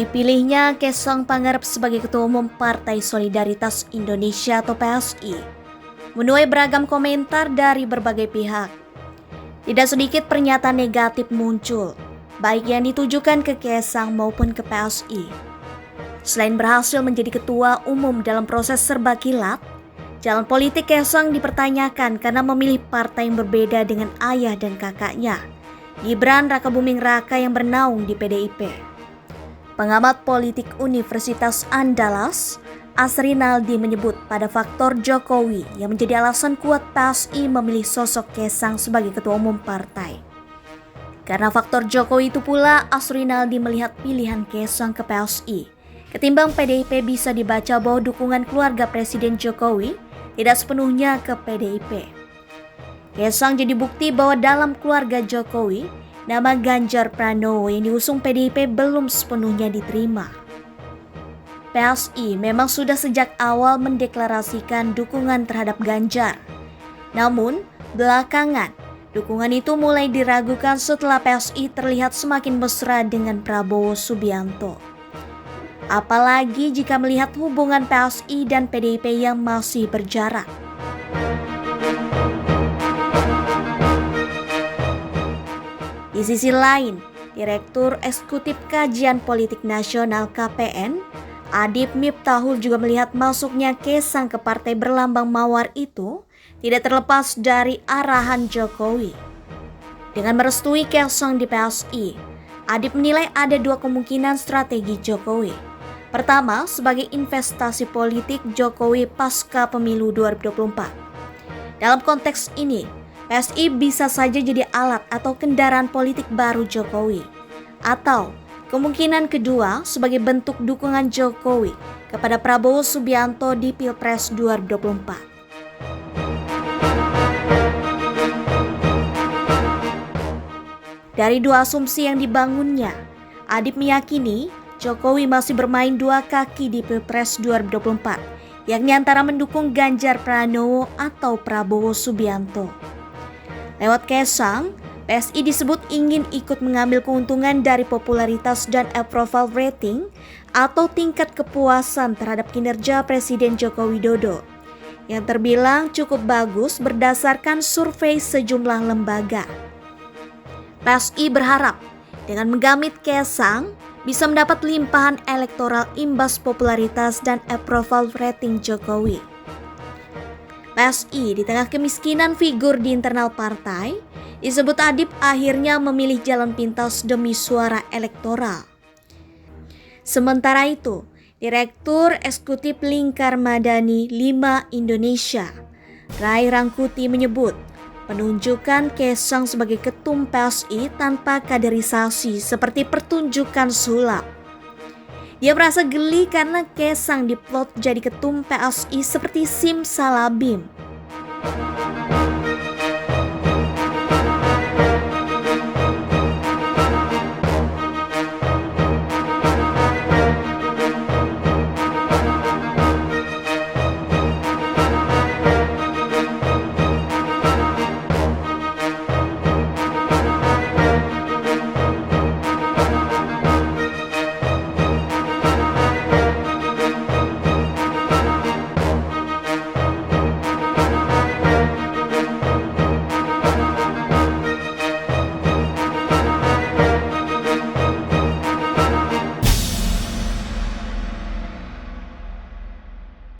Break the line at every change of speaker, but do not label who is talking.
Dipilihnya Kaesang Pangarep sebagai Ketua Umum Partai Solidaritas Indonesia atau PSI menuai beragam komentar dari berbagai pihak. Tidak sedikit pernyataan negatif muncul, baik yang ditujukan ke Kaesang maupun ke PSI. Selain berhasil menjadi Ketua Umum dalam proses serba kilat, jalan politik Kaesang dipertanyakan karena memilih partai yang berbeda dengan ayah dan kakaknya, Gibran Rakabuming Raka yang bernaung di PDIP. Pengamat politik Universitas Andalas, Asrinaldi menyebut pada faktor Jokowi yang menjadi alasan kuat PSI memilih sosok Kaesang sebagai Ketua Umum partai. Karena faktor Jokowi itu pula, Asrinaldi melihat pilihan Kaesang ke PSI ketimbang PDIP bisa dibaca bahwa dukungan keluarga Presiden Jokowi tidak sepenuhnya ke PDIP. Kaesang jadi bukti bahwa dalam keluarga Jokowi, nama Ganjar Pranowo yang diusung PDIP belum sepenuhnya diterima. PSI memang sudah sejak awal mendeklarasikan dukungan terhadap Ganjar. Namun, belakangan, dukungan itu mulai diragukan setelah PSI terlihat semakin mesra dengan Prabowo Subianto. Apalagi jika melihat hubungan PSI dan PDIP yang masih berjarak. Di sisi lain, Direktur Eksekutif Kajian Politik Nasional KPN, Adip Miftahul juga melihat masuknya Kaesang ke partai berlambang mawar itu tidak terlepas dari arahan Jokowi. Dengan merestui Kaesang di PSI, Adip menilai ada dua kemungkinan strategi Jokowi. Pertama, sebagai investasi politik Jokowi pasca pemilu 2024. Dalam konteks ini, PSI bisa saja jadi alat atau kendaraan politik baru Jokowi. Atau kemungkinan kedua sebagai bentuk dukungan Jokowi kepada Prabowo Subianto di Pilpres 2024. Dari dua asumsi yang dibangunnya, Adip meyakini Jokowi masih bermain dua kaki di Pilpres 2024, yakni antara mendukung Ganjar Pranowo atau Prabowo Subianto. Lewat Kaesang, PSI disebut ingin ikut mengambil keuntungan dari popularitas dan approval rating atau tingkat kepuasan terhadap kinerja Presiden Joko Widodo yang terbilang cukup bagus berdasarkan survei sejumlah lembaga. PSI berharap dengan menggamit Kaesang bisa mendapat limpahan elektoral imbas popularitas dan approval rating Jokowi. PSI di tengah kemiskinan figur di internal partai, disebut Adip akhirnya memilih jalan pintas demi suara elektoral. Sementara itu, Direktur Eksekutif Lingkar Madani 5 Indonesia, Ray Rangkuti menyebut penunjukan Kaesang sebagai ketum PSI tanpa kaderisasi seperti pertunjukan sulap. Dia merasa geli karena Kaesang diplot jadi ketum PSI seperti simsalabim.